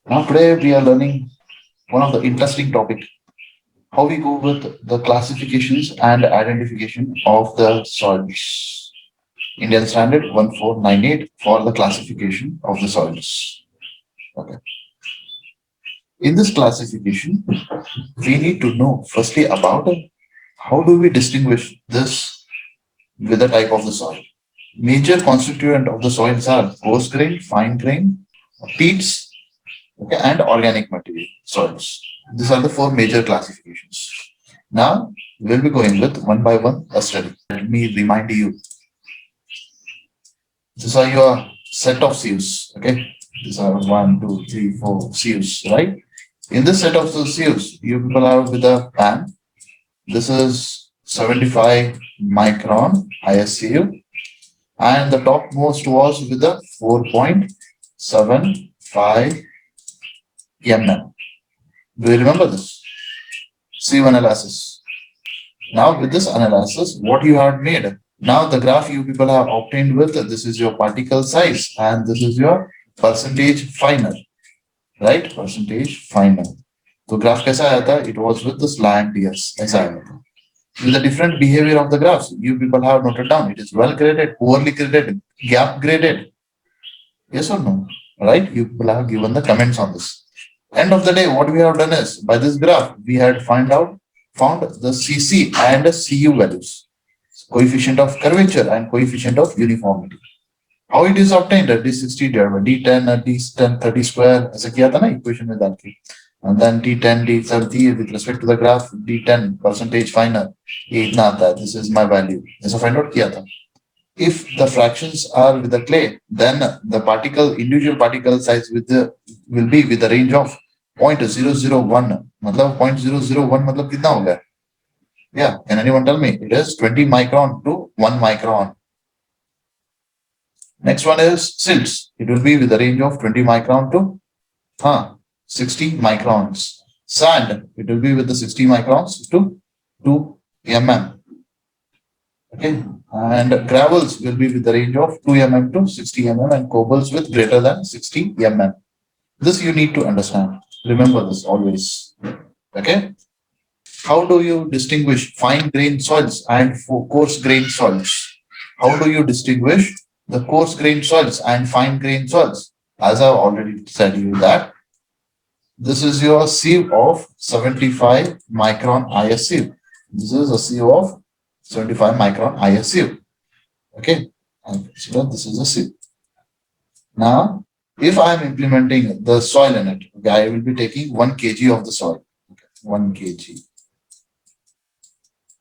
Now today we are learning one of the interesting topic, how we go with the classifications and identification of the soils. Indian Standard 1498 for the classification of the soils. Okay. In this classification, we need to know firstly about how do we distinguish this with the type of the soil. Major constituent of the soils are coarse grain, fine grain, peats, okay, and organic material soils. These are the four major classifications. Now we'll be going with one by one a study. Let me remind you. These are your set of sieves. Okay. These are 1, 2, 3, 4 sieves, right? In this set of the sieves, you people are with a pan. This is 75 micron ISCU, and the topmost was with a 4.75 mm. Do you remember this? Sieve analysis. Now with this analysis, what you have made? Now the graph you people have obtained with, this is your particle size and this is your percentage finer, right? Percentage finer. So graph कैसा आया था? It was with the slant years. ऐसा आया था. With the different behavior of the graphs, you people have noted down. It is well graded, poorly graded, gap graded. Yes or no? Right? You people have given the comments on this. End of the day, what we have done is, by this graph, we had found the CC and CU values, coefficient of curvature and coefficient of uniformity. How it is obtained? D60 divided by D10, D10 30 square, ऐसा किया था ना equation में डाल के. And then D10, D30 with respect to the graph, D10 percentage finer, ये इतना आता है. This is my value. ऐसा find out किया था. If the fractions are with the clay, then the individual particle size will be with the range of 0.001. मतलब 0.001 मतलब कितना हो गया? Yeah, can anyone tell me? It is 20 micron to 1 micron. Next one is silts. It will be with the range of 20 micron to 60 microns. Sand, it will be with the 60 microns to 2 mm. Okay, and gravels will be with the range of 2 mm to 60 mm and cobbles with greater than 60 mm. This you need to understand. Remember this always. Okay. How do you distinguish fine grained soils and coarse grained soils? How do you distinguish the coarse grained soils and fine grained soils? As I've already said you that this is your sieve of 75 micron ISU. This is a sieve of 75 micron ISU. Okay, and consider this is a sieve. Now, if I am implementing the soil in it, okay, I will be taking 1 kg of the soil. Okay, 1 kg.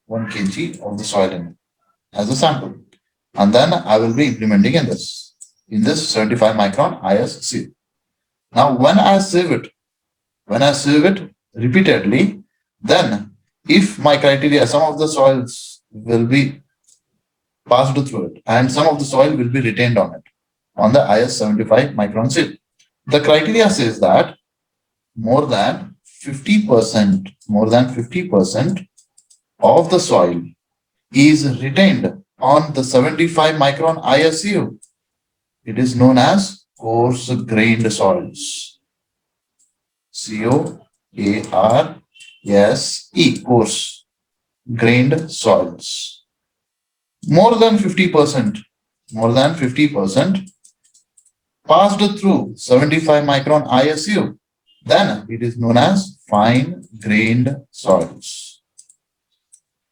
1 kg of the soil in it as a sample. And then I will be implementing in this 75 micron ISU. Now, when I sieve it repeatedly, then if my criteria, some of the soils will be passed through it and some of the soil will be retained on it, on the IS 75 micron sieve. The criteria says that more than 50% of the soil is retained on the 75 micron ISU. It is known as coarse grained soils. COARSE, coarse grained soils. More than 50% passed through 75 micron ISU, then it is known as fine grained soils.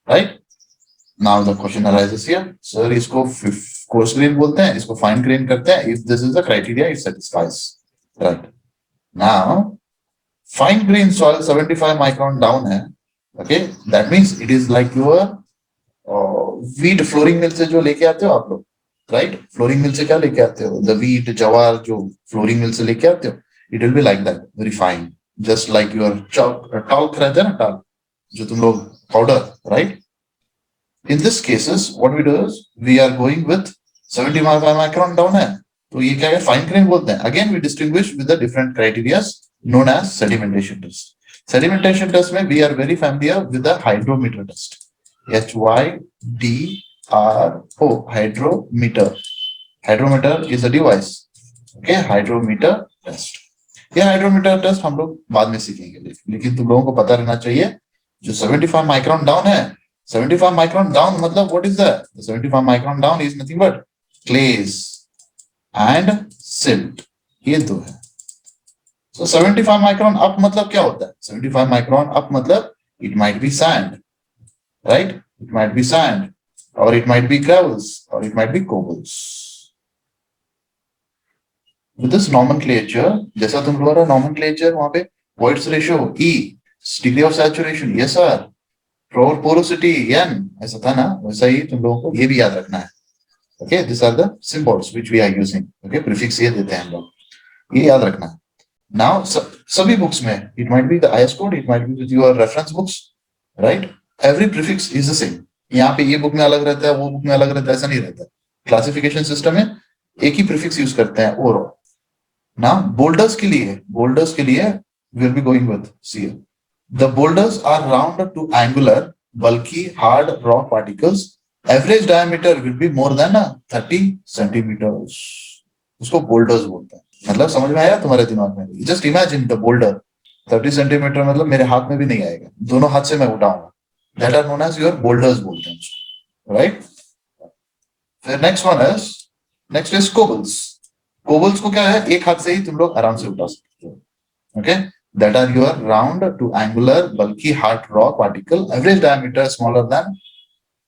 Right? Now the question arises here, sir, इसको coarse grain बोलते हैं, इसको fine grain करते हैं. If this is the criteria, it satisfies. Right? Now, fine grain soil 75 micron down है. Okay, that means it is like your wheat flooring mill से जो लेके आते हो आप लोग, right? Flooring mill से क्या लेके आते हो? The wheat, jawar जो flooring mill से लेके आते हो, it will be like that, very fine, just like your talc रहता है ना, talc जो तुम लोग powder, right? In this cases, what we do is we are going with 75 micron down है, तो ये क्या है? Fine grain बोलते हैं. Again, we distinguish with the different criteria known as sedimentation test. Sedimentation test में we are very familiar with the hydrometer test. HYDRO, hydrometer. Hydrometer is a device. Okay, hydrometer test. ये hydrometer test हम लोग बाद में सीखेंगे, लेकिन तुम लोगों को पता रहना चाहिए जो 75 माइक्रोन डाउन है, 75 माइक्रोन डाउन मतलब what is that? 75 micron down is nothing but clays and silt, ये दो है। So 75 माइक्रोन अप मतलब क्या होता है? 75 माइक्रोन अप मतलब it might be sand, right? It might be sand, or it might be gravels, or it might be cobbles. With this nomenclature, जैसा तुम लोगों का nomenclature वहां पे voids ratio E, degree of saturation, yes sir, porosity N, ऐसा था ना, वैसा ही तुम लोगों को ये भी याद रखना है। Okay, these are the symbols which we are using. Okay, prefix ये देते हैं हम लोग, ये याद रखना है। Now सभी बुक्स में it might be the IS code, it might be with your reference books, right? Every prefix is the same. यहाँ पे ये बुक में अलग रहता है, वो बुक में अलग रहता है, ऐसा नहीं रहता। क्लासिफिकेशन सिस्टम में एक ही प्रीफिक्स यूज करते हैं। और ना बोल्डर्स के लिए will be going with see, the boulders are round to angular bulky hard rock particles, average diameter will be more than 30 centimetres, उसको बोल्डर्स बोलते हैं। मतलब समझ में आया तुम्हारे दिमाग में? Just imagine the boulder 30 centimetre मतलब मेरे हाथ में भी नहीं आएगा, दोनों हाथ से मैं उठाऊंगा, that are known as your boulders बोलते हैं उसको, राइट? फिर नेक्स्ट इज कोबल्स। कोबल्स को क्या है, एक हाथ से ही तुम लोग आराम से उठा सकते हो। Okay, that are your round to angular bulky hard rock particle, average diameter smaller than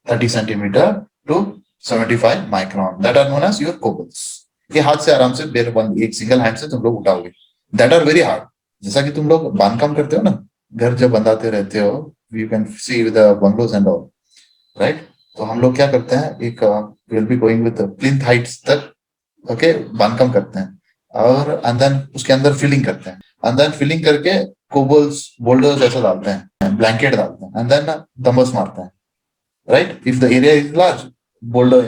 30 centimetre to 75 micron, that are known as your cobbles. ये हाथ से आराम से एक सिंगल हैंड से तुम लोग उठाओगे, दैट आर वेरी हार्ड। जैसा कि तुम लोग बांधकाम करते हो ना, घर जब बनाते रहते हो, you can see with bungalows and all, right? तो हम लोग क्या करते हैं, एक will be going with plinth Heights तक, ओके, बांधकाम करते हैं, और एंड देन उसके अंदर फिलिंग करते हैं, एंड देन फिलिंग करके कोबल्स बोल्डर्स ऐसा डालते हैं, ब्लैंकेट डालते हैं, एंड देन डंबल्स मारते हैं, right? If the area is large, boulder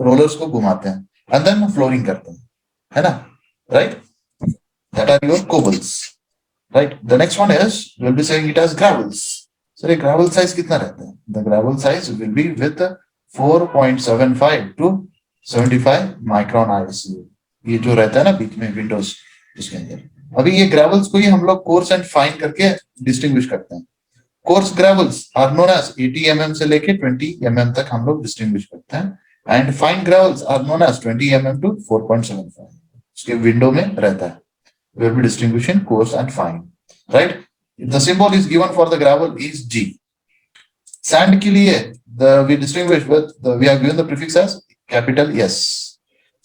rollers को घुमाते हैं, एंड देन फ्लोरिंग करते हैं, है ना, right? That are your cobbles, right? The next one is will be saying it as gravels. Sir ये ग्रेवल साइज कितना रहता है? The gravel size will be with 4.75 to 75 micron ISU, ये जो रहता है ना बीच में विंडोज उसके अंदर। अभी ये ग्रेवल्स को ही हम लोग कोर्स एंड फाइन करके डिस्टिंग्विश करते हैं। Coarse gravels are known as 80 mm से लेके 20 mm तक हम लोग डिस्टिंग्विश करते हैं, and fine gravels are known as 20 mm to 4.75, उसके विंडो में रहता है। We will be distinguishing coarse and fine, right? The symbol is given for the gravel is G. Sand के लिए we distinguish with we are given the prefix as capital S.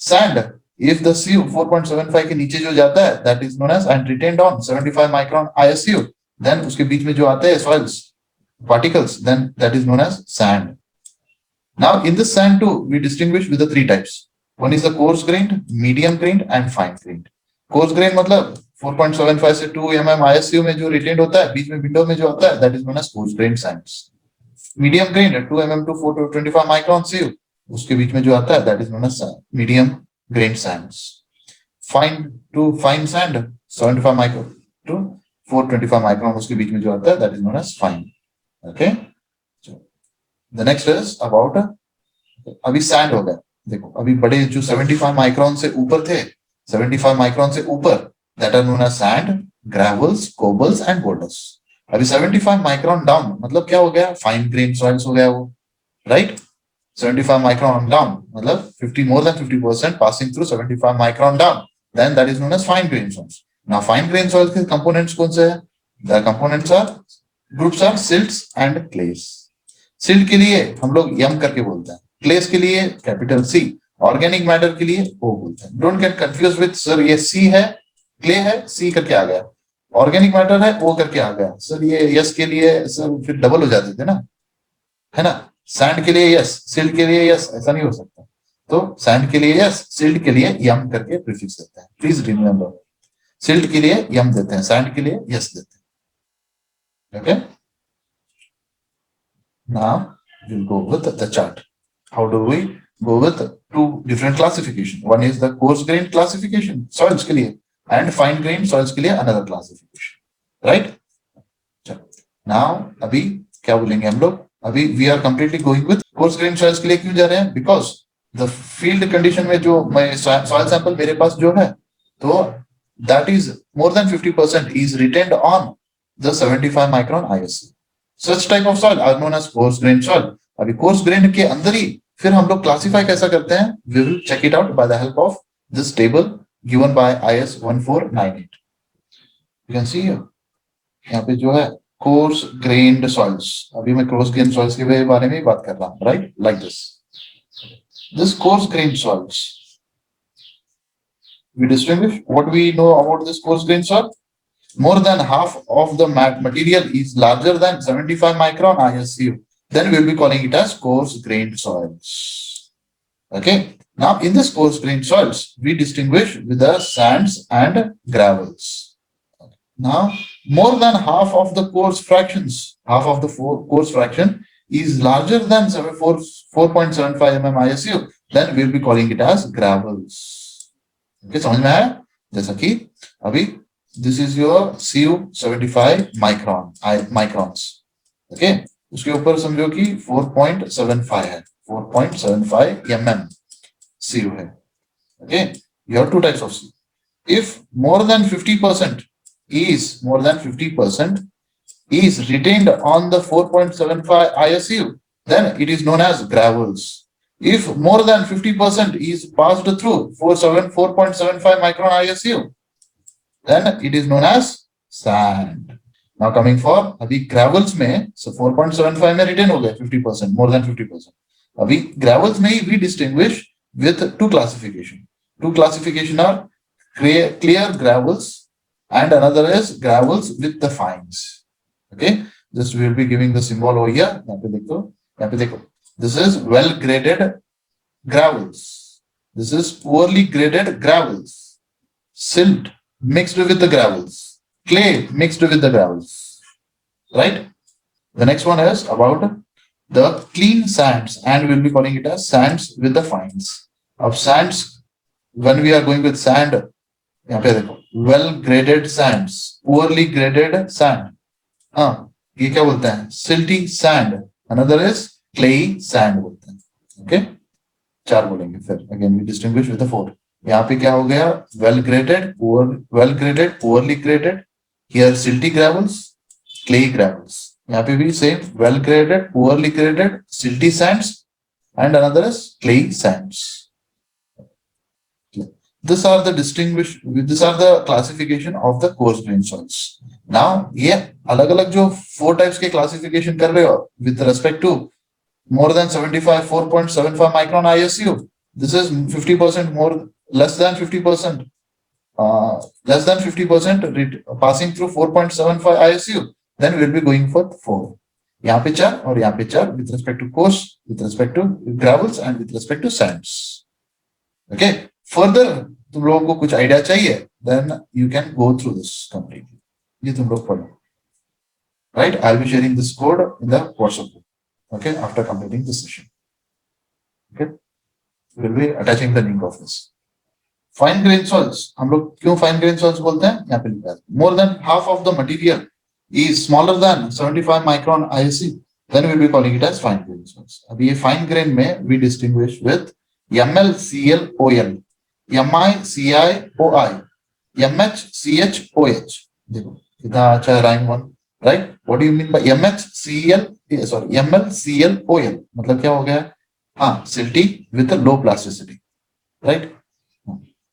Sand, if the C 4.75 के नीचे जो जाता है, that is known as and retained on 75 micron ISU, then उसके बीच में जो आते हैं soils particles, then that is known as sand. Now in this sand too we distinguish with the three types. One is the coarse grained, medium grained and fine grained. Coarse grain मतलब 4.75 से 2 mm ISU में जो retained होता है, बीच में window में जो आता है, that is known as coarse grain sands. Medium grain 2 mm to 425 micron CU, उसके बीच में जो आता है, that is known as medium grain sands. Fine to fine sand 75 micron to 425 micron, उसके बीच में जो आता है, that is known as fine. Okay, the next is about, अभी सैंड हो गया, देखो अभी बड़े जो 75 माइक्रोन से ऊपर थे, 75 माइक्रोन से ऊपर, that are known as sand, gravels, cobbles and boulders. अभी 75 माइक्रोन डाउन मतलब क्या हो गया? फाइन ग्रेन सॉइल्स हो गया वो, राइट? 75 माइक्रोन डाउन मतलब 50 more than 50% passing through 75 micron down, then that is known as fine grain soils. Now fine grain soils के components कौन से हैं? The components are groups are silts and clays. Silt के लिए हम लोग M करके बोलते हैं, क्लेस के लिए कैपिटल C, ऑर्गेनिक मैटर के लिए O बोलते हैं। Don't get confuse with sir ये C है, क्ले है, C करके आ गया, ऑर्गेनिक मैटर है O करके आ गया, सर ये यस के लिए सर फिर डबल हो जाते थे ना, है ना? सैंड के लिए यस, सिल्ट के लिए यस, ऐसा नहीं हो सकता। तो सैंड के लिए यस, सिल्ट के लिए यम करके प्रीफिक्स देते हैं, प्लीज रिमेंबर। सिल्ट के लिए यम देते हैं, सैंड के लिए यस देते हैं। Okay, now we'll go with the chart. How do we go with two different classification? One is the coarse grain classification soils के लिए, and fine grain soils के लिए another classification, right? Now अभी क्या बोलेंगे हम लोग? अभी we are completely going with coarse grain soils के लिए। क्यों जा रहे हैं? Because the field condition में जो मैं soil sample मेरे पास जो है, तो that is more than 50% is retained on the 75 micron ISC. Such type of soil are known as coarse grain soil. अभी coarse grain के अंदर ही फिर हम लोग क्लासिफाई कैसा करते हैं? We will check it out by the help of this table given by IS 1498. You can see here. यहाँ पे जो है coarse grained soils. अभी मैं coarse grained soils के बारे में ही बात कर रहा हूँ, right? Like this. This coarse grained soils. We distinguish what we know about this coarse grained soil. More than half of the material is larger than 75 micron ISU. Then we'll be calling it as coarse grained soils. Okay. Now in this coarse grained soils, we distinguish with the sands and gravels. Now more than half of the coarse fractions, half of the coarse fraction is larger than 4.75 mm ISU. Then we'll be calling it as gravels. Okay, समझ में आया? जैसा कि अभी this is your CU 75 microns. Okay, उसके ऊपर समझो कि 4.75 है, 4.75 mm CU है. Okay, you have two types of CU. If more than 50% is retained on the 4.75 ISU, then it is known as gravels. If more than 50% is passed through 4.75 micron ISU, then it is known as sand. Now coming for अभी gravels में, so 4.75 में retain हो गए 50%, more than 50%. अभी gravels में we distinguish with two classification. Two classification are clear gravels and another is gravels with the fines. Okay, just we will be giving the symbol over here. यहाँ पे देखो. This is well graded gravels. This is poorly graded gravels. Silt mixed with the gravels. Clay mixed with the gravels. Right? The next one is about the clean sands, and we'll be calling it as sands with the fines. Of sands, when we are going with sand, यहाँ पे देखो, well graded sands, poorly graded sand. ये क्या बोलते हैं? Silty sand. Another is clay sand बोलते हैं. Okay, चार बोलेंगे फिर. Again we distinguish with the four. यहाँ पे क्या हो गया? Well graded, well graded, poorly graded. Here silty gravels, clay gravels. यहाँ पे भी same, well graded, poorly graded, silty sands, and another is clay sands. These are the classification of the coarse grained soils. Now ये अलग-अलग जो four types के classification कर रहे हो with respect to more than 75, 4.75 micron ISU. This is 50% more, less than 50%, passing through 4.75 ISU. Then we will be going for 4. यहाँ पे चार और यहाँ पे चार with respect to coarse, with respect to gravels and with respect to sands. Okay. Further, तुम लोगों को कुछ idea चाहिए, then you can go through this completely. ये तुम लोग पढ़ो. Right? I'll be sharing this code in the WhatsApp group. Okay, after completing this session. Okay, we will be attaching the link of this. Fine grain soils. हम लोग क्यों fine grain soils बोलते हैं? यहाँ पे लिखा है. More than half of the material is smaller than 75 micron ISC. Then we will be calling it as fine grain soils. अभी ये fine grain में we distinguish with MlClOl, MiCiOi, MHCHOH. देखो कितना अच्छा rhyme one. Right? What do you mean by MlClOl? मतलब क्या हो गया? हाँ, silty with a low plasticity. Right?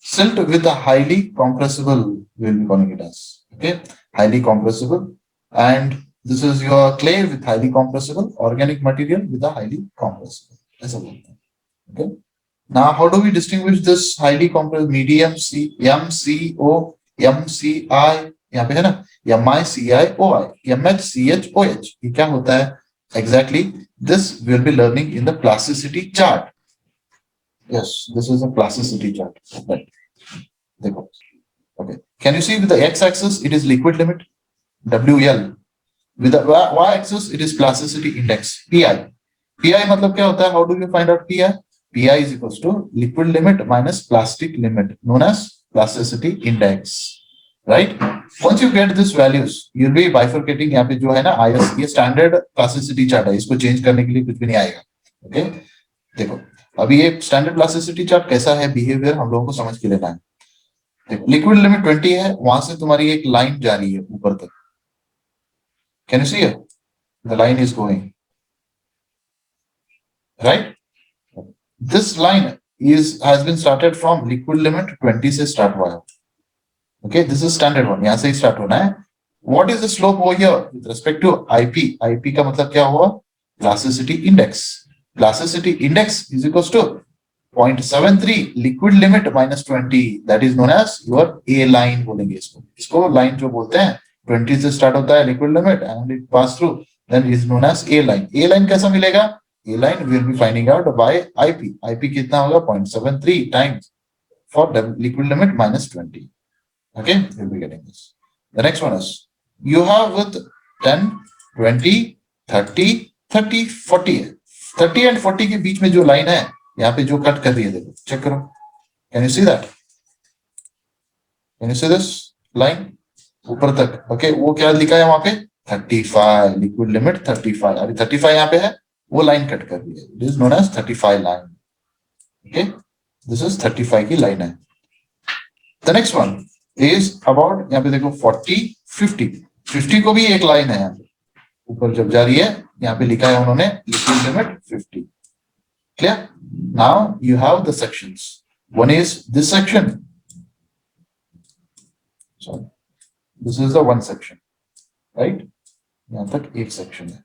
Silt with a highly compressible, we will be calling it as. Okay? Highly compressible. And this is your clay with highly compressible, organic material with a highly compressible. Okay? Now, how do we distinguish this highly compressible? Medium C, MCO, MCI, यहाँ पे है ना? MiCiOi, MHCHOH. ये क्या होता है? Exactly, this we will be learning in the plasticity chart. Yes, this is a plasticity chart. Right. Okay. Can you see with the x-axis it is liquid limit, WL. With the y-axis it is plasticity index, PI. PI मतलब क्या होता है? How do you find out PI? PI is equals to liquid limit minus plastic limit, known as plasticity index. Right? Once you get these values, you'll be bifurcating. यहाँ पे जो है ना IS, ये standard plasticity chart है. इसको change करने के लिए कुछ भी नहीं आएगा. Okay? देखो, अभी ये standard plasticity chart कैसा है behavior हम लोगों को समझ के लेना है. देखो लिक्विड लिमिट 20 है, वहां से तुम्हारी एक लाइन जा रही है ऊपर तक. Can you see it? The line is going right. This line is has been started from liquid limit 20 से start हुआ है. Okay, this is standard one. यहाँ से ही start होना है. What is the slope over here with respect to IP? IP का मतलब क्या हुआ? Plasticity index. Plasticity index is equals to 0.73 liquid limit minus 20. That is known as your A line बोलेंगे इसको. इसको line जो बोलते हैं 20 से start होता है liquid limit and it pass through, then is known as A line. A line कैसा मिलेगा? A line will be finding out by IP. IP कितना होगा? 0.73 times for the liquid limit minus 20. Okay, you'll be getting this. The next one is you have with 10, 20, 30, 30, 40. 30 and 40 के बीच में जो line है यहाँ पे जो कट कर रही है, देखो चेक करो. Can you see that? Can you see this line ऊपर तक? ओके, वो क्या लिखा है वहां पे? 35 लिक्विड लिमिट 35. अभी 35 यहाँ पे है, वो लाइन कट कर रही है. It is known as 35 line. Okay, this is 35 की लाइन है. The next one is about, यहाँ पे देखो 40, 50. 50 को भी एक लाइन है यहाँ पे ऊपर जब जा रही है, यहाँ पे लिखा है उन्होंने liquid limit 50. Clear? Now you have the sections. One is this section. Sorry, this is the one section, right? यहाँ तक एक section है.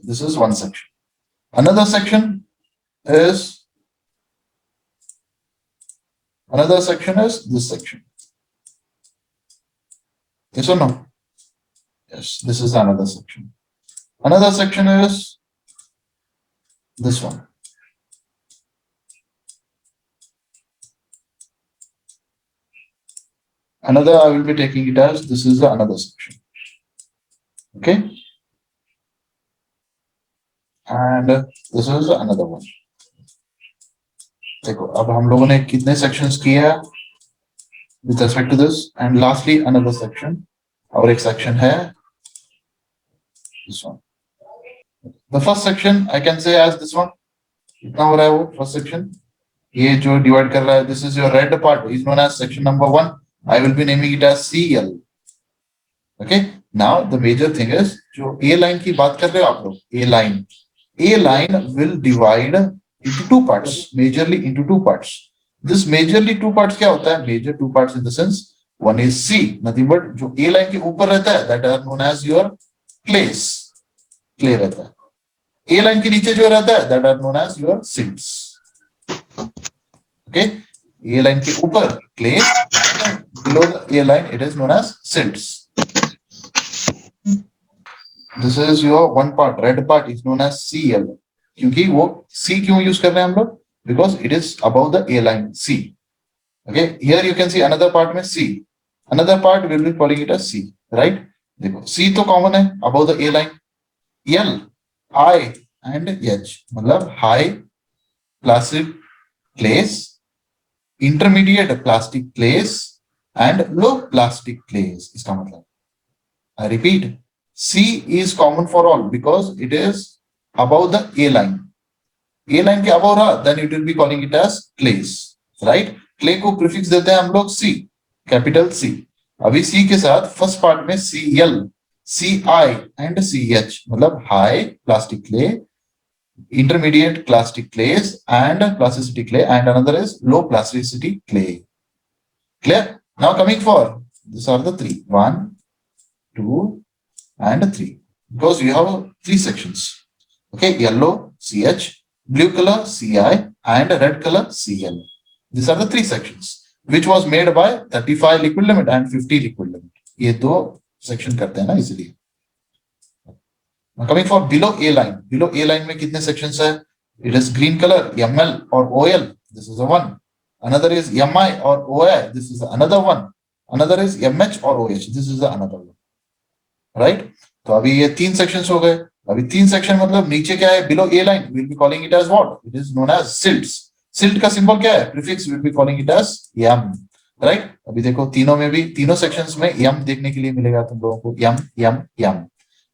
This is one section. Another section is this section. Yes or no? Yes, this is another section. Another section is this one. Another, I will be taking it as this is the another section. Okay, and this is another one. देखो अब हम लोगों ने कितने sections किए हैं with respect to this, and lastly another section. और एक section है this one. The first section I can say as this one. कितना हो रहा है वो first section? ये जो divide कर रहा है, this is your red part is known as section number 1. I will be naming it as CL. Okay. Now the major thing is जो A line की बात कर रहे हो आप लोग, A line will divide into two parts, majorly into two parts. This majorly two parts क्या होता है? Major two parts in the sense one is C, nothing but जो A line के ऊपर रहता है that are known as your clays. Clay रहता है. A line के नीचे जो रहता है that are known as your silts. Okay, A line के ऊपर clay, below the A line it is known as silts. This is your one part, red part is known as CL. क्योंकि वो C क्यों use कर रहे हैं हम लोग? Because it is above the A line C. Okay, here you can see another part में C. Another part will be calling it as C, right? देखो C तो common है above the A line. L, I and H मतलब high plastic clays, intermediate plastic clays and low plastic clays. इसका मतलब, I repeat, C is common for all because it is above the A line. A line के above रहा, then it will be calling it as clays, right? Clay को prefix देते हैं हम लोग C, capital C. अभी C के साथ first part में CL, CI and CH मतलब high plastic clay, intermediate plastic clays and plasticity clay, and another is low plasticity clay. Clear? Now coming for, these are the three, 1, 2 and 3, because you have three sections. Okay, yellow CH, blue color CI and red color CL. These are the three sections which was made by 35 liquid limit and 50 liquid limit. ये दो section करते हैं ना इसलिए. Now coming for below A line. Below A line में कितने sections है? It is green color ML or OL. This is the one. Another is MI or OI. This is another one. Another is MH or OH. This is the another one. Right? तो अभी ये तीन sections हो गए. अभी तीन section मतलब नीचे क्या है? Below A line. We'll be calling it as what? It is known as silts. Silt का symbol क्या है? Prefix. We'll be calling it as M. Right? अभी देखो तीनों में भी, तीनों sections में M देखने के लिए मिलेगा तुम लोगों को. M.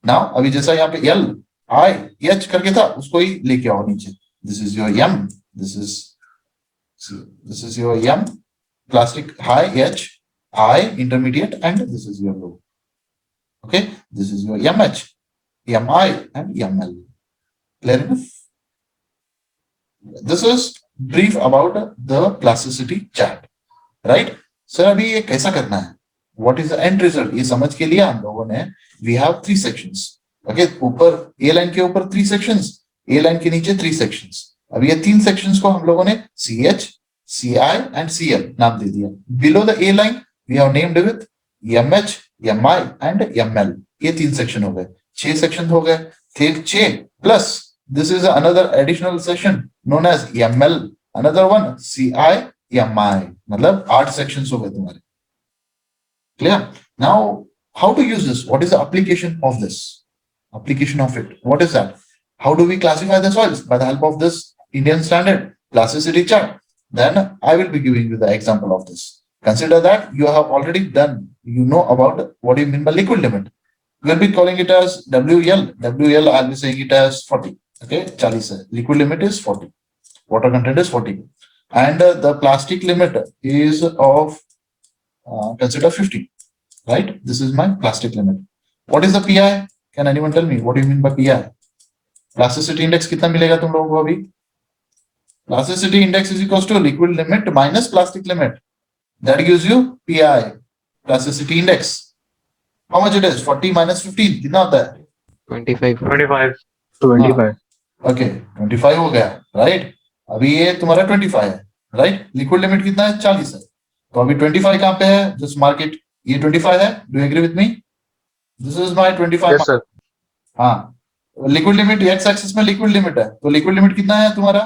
Now अभी जैसा यहाँ पे L, I, H करके था, उसको ही लेके आओ नीचे. This is your M. This is your M. plastic high H, I intermediate, and this is your low. Okay, this is your MH, MI, and ML. Clear enough? This is brief about the plasticity chart, right? Sir अभी ये कैसा करना है? What is the end result? ये समझ के लिए हम लोगों ने we have 3 sections. Okay, ऊपर A लाइन के ऊपर 3 sections, A लाइन के नीचे 3 sections. अब ये 3 sections को हम लोगों ने CH, CI and CL नाम दे दिया. Below the A line we have named with MH, MI and ML. ये 3 section हो गए. 6 section हो गए. फिर 6 plus this is another additional section known as ML, another one CI, MI. मतलब 8 sections हो गए तुम्हारे. Clear? Now, how to use this? What is the application of this? Application of it. What is that? How do we classify the soils? By the help of this Indian standard plasticity chart. Then I will be giving you the example of this. Consider that you have already done, you know about what you mean by liquid limit. We'll be calling it as WL. WL, I'll be saying it as 40. Okay, 40 hai. Liquid limit is 40. Water content is 40. And the plastic limit is of consider 50, right? This is my plastic limit. What is the PI? Can anyone tell me what do you mean by PI? Plasticity index कितना मिलेगा तुम लोगों को अभी? Plasticity index is equals to liquid limit minus plastic limit. That gives you PI, plasticity index. How much it is? 40 minus 15 कितना होता है? 25. Okay, 25 हो गया, right? अभी ये तुम्हारा 25 है, right? Liquid limit कितना है? 40 है. तो अभी 25 कहाँ पे है? Just mark it. ये 25 है. Do you agree with me? This is my 25. Yes, sir. हाँ. लिक्विड लिमिट एक्स एक्सिस में लिक्विड लिमिट है, तो लिक्विड लिमिट कितना है तुम्हारा?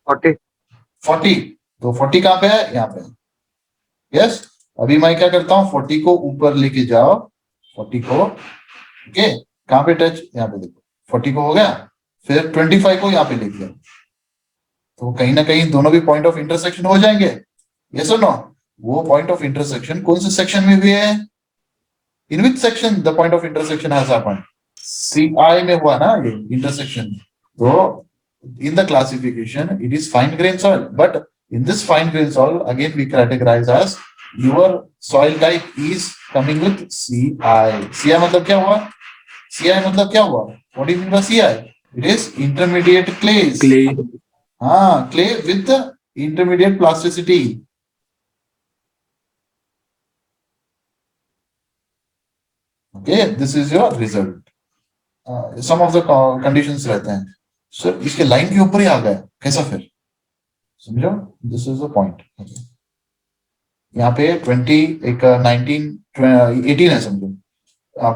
40. 40. तो 40 कहाँ पे है? यहाँ पे. यस. अभी मैं क्या करता हूँ, 40 को ऊपर लेके जाओ, 40 को, ओके, कहाँ पे टच? यहाँ पे देखो, 40 को हो गया, फिर 25 को यहाँ पे लेके आओ, तो कहीं ना कहीं दोनों भी पॉइंट ऑफ इंटरसेक्शन हो जाएंगे. यस और नो? वो पॉइंट ऑफ इंटरसेक्शन कौन से सेक्शन में हुए हैं? In which section the point of intersection has happened? CI में हुआ ना ये इंटरसेक्शन. तो in the classification it is fine grain soil, but in this fine grain soil again we categorize as your soil type is coming with CI. CI मतलब क्या हुआ? CI मतलब क्या हुआ? What do you mean by CI? It is intermediate clays. Clay. हाँ, clay with the intermediate plasticity. Okay, this is your result. Some of the conditions रहते हैं. Sir इसके लाइन के ऊपर ही आ गया, कैसा फिर? समझो, दिस इज द पॉइंट. यहाँ पे 20 एक 19 18 है समझो,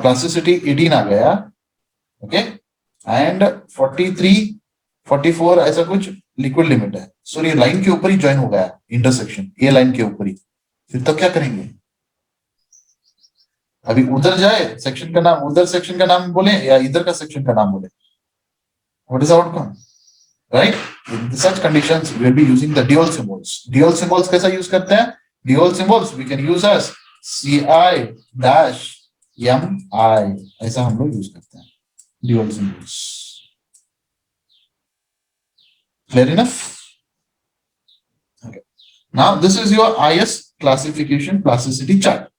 प्लास्टिसिटी 18 आ गया, ओके, एंड 43 44 ऐसा कुछ लिक्विड लिमिट है. सो ये लाइन के ऊपर ही ज्वाइन हो गया इंटरसेक्शन, ये लाइन के ऊपर ही. फिर तो क्या करेंगे? अभी उधर जाए सेक्शन का नाम, उधर सेक्शन का नाम बोले या इधर का सेक्शन का नाम बोले? What is the outcome? Right? In such conditions, we will be using the dual symbols. Dual symbols कैसा use करते हैं? Dual symbols we can use as CI dash MI. ऐसा हम लोग use करते हैं. Dual symbols. Clear enough? Okay. Now this is your IS classification plasticity chart.